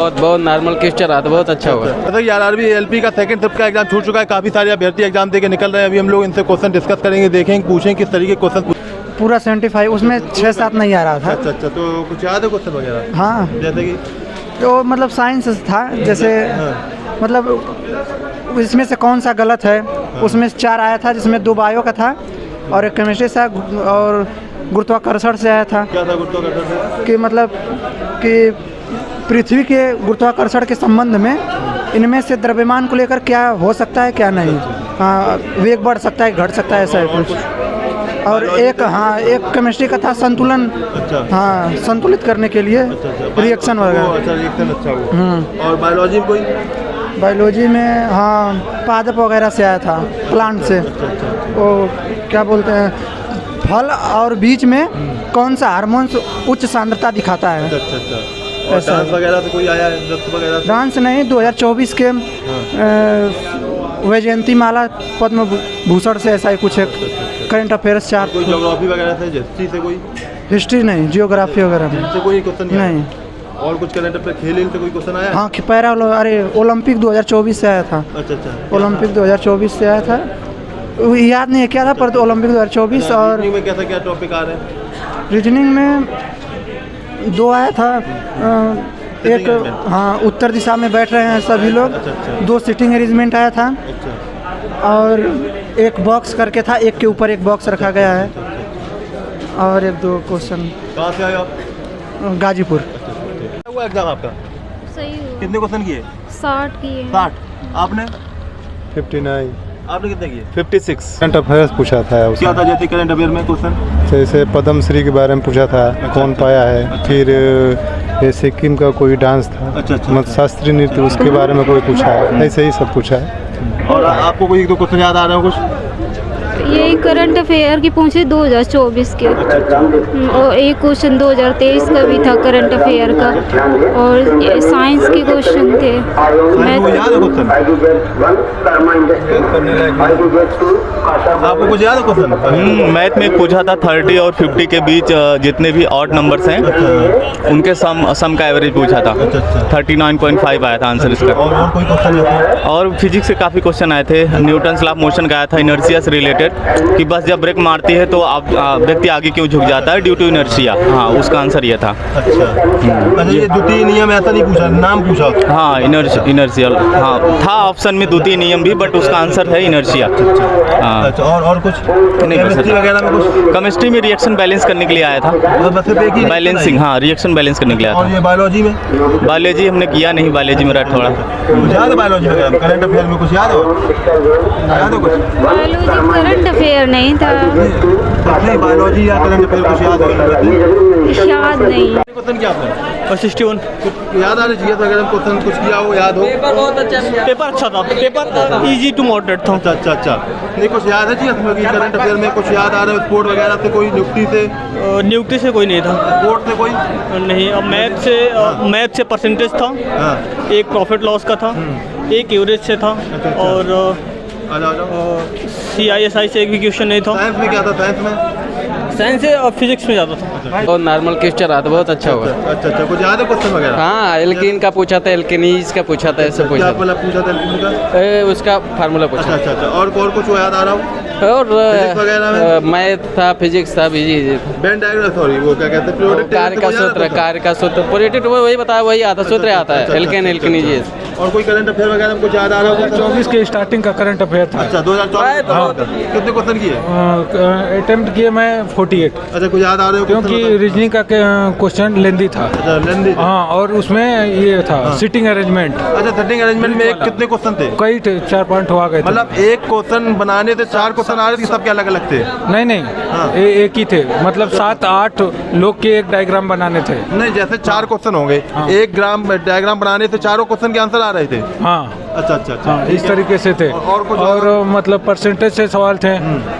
बहुत normal question रहा था, बहुत अच्छा हुआ। मतलब आरआरबी एलपी का सेकंड शिफ्ट का एग्जाम छूट चुका है, काफ़ी सारे अभ्यर्थी एग्जाम देके निकल रहे हैं। अभी हम लोग इनसे क्वेश्चन डिस्कस करेंगे, देखेंगे, पूछेंगे किस तरीके के क्वेश्चन। पूरा 75, उसमें 6-7 नहीं आ रहा था। अच्छा, तो कुछ याद है क्वेश्चन वगैरह? हाँ, जैसे कि तो मतलब साइंस था, जैसे मतलब इसमें से कौन सा गलत है। उसमें 4 आया था, जिसमें 2 बायो का था और एक केमिस्ट्री से और गुरुत्वाकर्षण से आया था। क्या था गुरुत्वाकर्षण से? कि मतलब कि पृथ्वी के गुरुत्वाकर्षण के संबंध में इनमें से द्रव्यमान को लेकर क्या हो सकता है, क्या नहीं। हाँ, वेग बढ़ सकता है, घट सकता है, ऐसा है कुछ। और एक केमिस्ट्री का था संतुलन। अच्छा। हाँ, संतुलित करने के लिए रिएक्शन वगैरह। अच्छा, रिएक्शन अच्छा हुआ। और बायोलॉजी में कोई? बायोलॉजी में हाँ, पादप वगैरह से आया था, प्लांट से। वो क्या बोलते हैं, फल और बीज में कौन सा हार्मोन्स उच्च सांद्रता दिखाता है। अच्छा। और डांस वगैरह से कोई आया है? नृत्य वगैरह से? डांस नहीं, 2024 के वैजयंती माला पद्म भूषण से ऐसा ही कुछ है। Current affairs 4। कोई ज्योग्राफी वगैरह से, हिस्ट्री से कोई? हिस्ट्री नहीं, जियोग्राफी वगैरह में से कोई क्वेश्चन नहीं। और कुछ करंट अफेयर खेल से कोई क्वेश्चन आया? हाँ, पैरा ओलंपिक 2024 से आया था। अच्छा। ओलंपिक 2024 से आया था, याद नहीं है क्या था, पर ओलंपिक 2024। और रीजनिंग में क्या टॉपिक आ रहे हैं? रीजनिंग में 2 आया था। एक हाँ, उत्तर दिशा में बैठ रहे हैं सभी लोग। अच्छा। 2 सिटिंग अरेंजमेंट आया था। अच्छा। और एक बॉक्स करके था, एक के ऊपर एक बॉक्स रखा गया है। और 1-2 क्वेश्चन। कहाँ से आए आप? गाजीपुर। हुआ एग्जाम आपका? सही हुआ। कितने क्वेश्चन किए? 60 किए। 60। आपने? 59। आपने कितने किए? 56। करंट अफेयर्स पूछा था उसमें। क्या था जैसे करंट अफेयर में क्वेश्चन? जैसे पद्मश्री के बारे में पूछा था। कौन पाया है। फिर ये सिक्किम का कोई डांस था। अच्छा। मत शास्त्रीय नृत्य, उसके बारे में कोई पूछा है। ऐसे ही सब पूछा है। और आपको कोई 1-2 क्वेश्चन याद आ रहा है कुछ? यही करंट अफेयर की पूछे 2024 के। और एक क्वेश्चन 2023 का भी था करंट अफेयर का। और साइंस के क्वेश्चन थे। आपको कुछ याद है क्वेश्चन? मैथ में पूछा था 30 और 50 के बीच जितने भी ऑड नंबर्स हैं उनके सम का एवरेज पूछा था। 39.5 आया था आंसर इसका। और कोई क्वेश्चन? और फिजिक्स से काफ़ी क्वेश्चन आए थे। न्यूटन्स लॉ ऑफ मोशन का आया था, इनर्शिया से रिलेटेड, कि बस जब ब्रेक मारती है तो आप व्यक्ति आगे क्यों झुक जाता है, ड्यू टू इनर्शिया। हाँ, उसका आंसर ये था। अच्छा, ये द्वितीय नियम ऐसा नहीं पूछा, नाम पूछा? हाँ, इनर्शियल। हाँ, था ऑप्शन में द्वितीय नियम भी, बट उसका आंसर है इनर्शिया। हाँ। अच्छा, और कुछ? केमिस्ट्री वगैरह में कुछ? केमिस्ट्री में रिएक्शन बैलेंस करने के लिए आया था। बैलेंसिंग, हाँ, रिएक्शन बैलेंस करने के लिए आया और था। ये बायोलॉजी में? बायोलॉजी हमने किया नहीं, बायोलॉजी मेरा थोड़ा। कुछ याद है बायोलॉजी वगैरह? करंट अफेयर में कुछ याद है कुछ? बायोलॉजी करंट अफेयर नहीं था। नहीं, बायोलॉजी या करंट अफेयर कुछ याद है? याद नहीं। क्वेश्चन क्या आपने? 61 याद आना चाहिए था अगर क्वेश्चन कुछ किया हो, याद हो। पेपर अच्छा था, पेपर इजी टू मॉडरेट था। अच्छा। नहीं, कुछ याद है जी इसमें कि करंट अफेयर में कुछ याद आ रहा है? स्पोर्ट वगैरह से कोई नियुक्ति से कोई नहीं था। स्पोर्ट से कोई नहीं। अब मैथ से परसेंटेज था। एक प्रॉफिट लॉस का था, एक एवरेज से था। और CISI से एक भी क्वेश्चन नहीं था। साइंस में क्या था? साइंस से और फिजिक्स में ज़्यादा था। बहुत नॉर्मल क्वेश्चन रहा था, बहुत अच्छा हुआ। अच्छा, कुछ याद है क्वेश्चन वगैरह? हाँ, एल्कीन का पूछा था, एल्केनीज का पूछा था, ऐसे पूछा था। पूछा था उसका फार्मूला पूछा। अच्छा। और कुछ याद आ रहा हो? और वगैरह में? मैथ था, फिजिक्स था, बिजी था। वेन डायग्राम, सॉरी, वो क्या कहते हैं? कार्य का सूत्र प्रोडक्ट वही बताया, वही आता सूत्र आता है। एल्केन एल्केनीज। और कोई करंट अफेयर वगैरह में कुछ याद आ रहा होगा? 2024 के स्टार्टिंग का करंट अफेयर था। अच्छा, 2024। कितने क्वेश्चन किए? अटेम्प्ट किए मैं 48। अच्छा, कुछ याद आ रहे हो? क्योंकि रीजनिंग का क्वेश्चन लेंदी था। अच्छा, लेंदी। हाँ, और उसमें ये था सिटिंग अरेंजमेंट। अच्छा, सिटिंग अरेंजमेंट में कितने क्वेश्चन थे? कई 4 पॉइंट हुआ गए थे। मतलब एक क्वेश्चन बनाने थे 4 क्वेश्चन आ रहे थे, सब क्या अलग अलग थे? नहीं, एक ही थे। मतलब 7-8 लोग के एक डायग्राम बनाने थे। नहीं, जैसे 4 क्वेश्चन होंगे, एक डायग्राम बनाने थे, चारों क्वेश्चन के आंसर आ रहे थे। हाँ। अच्छा। हाँ, इस तरीके से थे। और मतलब परसेंटेज से सवाल थे।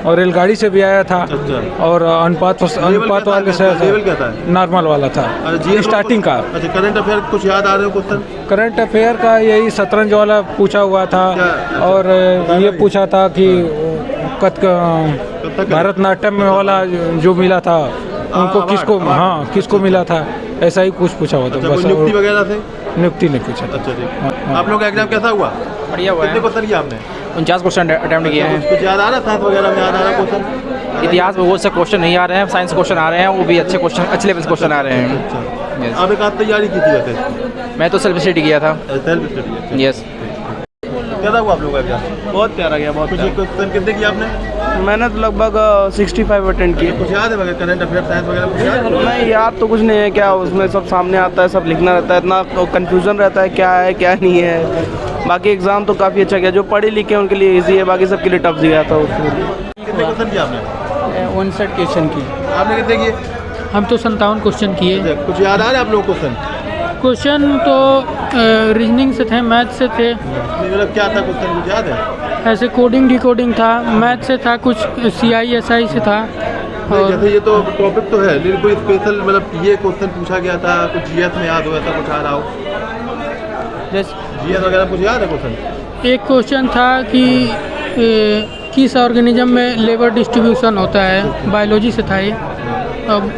और रेलगाड़ी से भी आया था। और अनुपात वाले से नॉर्मल वाला था, स्टार्टिंग का। अच्छा, करंट अफेयर कुछ याद आ रहे हो क्वेश्चन? करंट अफेयर का यही शतरंज वाला पूछा हुआ था। और ये पूछा था कि भरतनाट्यम में वाला जो मिला था उनको किसको मिला था, ऐसा ही कुछ पूछा हुआ था। बस नियुक्ति वगैरह से? नियुक्ति नहीं पूछा था। अच्छा जी। आप लोग का एग्जाम कैसा हुआ? बढ़िया हुआ कितने क्वेश्चन किया आपने? 49 क्वेश्चन अटैम्प्ट किए हैं। कुछ याद आ रहा साइंस वगैरह में याद आ रहा क्वेश्चन? इतिहास भूगोल से क्वेश्चन नहीं आ रहे हैं, साइंस क्वेश्चन आ रहे हैं, वो भी अच्छे क्वेश्चन, अच्छे लेवल से क्वेश्चन आ रहे हैं। अच्छा। आपने कहाँ तैयारी की थी वैसे? मैं तो सेल्फ स्टडी किया था। Self study. यस। कैसा हुआ आप लोगों का एग्जाम? बहुत प्यारा गया, बहुत कुछ क्वेश्चन कितने किए आपने? मैंने तो लगभग 65 अटेंड किए। कुछ याद है वगैरह करंट अफेयर साइंस वगैरह कुछ याद है? नहीं, याद तो कुछ नहीं है, क्या उसमें सब सामने आता है, सब लिखना रहता है, इतना कंफ्यूजन रहता है क्या है क्या नहीं है। बाकी एग्ज़ाम तो काफ़ी अच्छा गया, जो पढ़े लिखे हैं उनके लिए इजी है, बाकी सबके लिए टफ गया था उसके लिए। कितने क्वेश्चन किए आपने? 59 क्वेश्चन की। आपने कितने किए? हम तो 57 क्वेश्चन किए। कुछ याद आ रहा है आप लोगों को क्वेश्चन? क्वेश्चन तो रीजनिंग से थे, मैथ से थे। मतलब क्या था क्वेश्चन, कुछ याद है? ऐसे कोडिंग डिकोडिंग था, मैथ से था, कुछ CISI से था। और जैसे ये तो टॉपिक तो है, लेकिन कोई स्पेशल मतलब ये क्वेश्चन पूछा गया था, कुछ GS में याद हो ऐसा कुछ आ रहा हो? GS वगैरह कुछ याद है क्वेश्चन? एक क्वेश्चन था कि किस ऑर्गेनिज्म में लेबर डिस्ट्रीब्यूशन होता है, बायोलॉजी से था ये। अब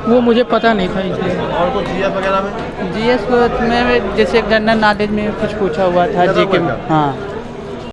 वो मुझे पता नहीं था इसलिए। और कुछ GS वगैरह में? GS में जैसे जनरल नॉलेज में कुछ पूछा हुआ था, GK में। हाँ।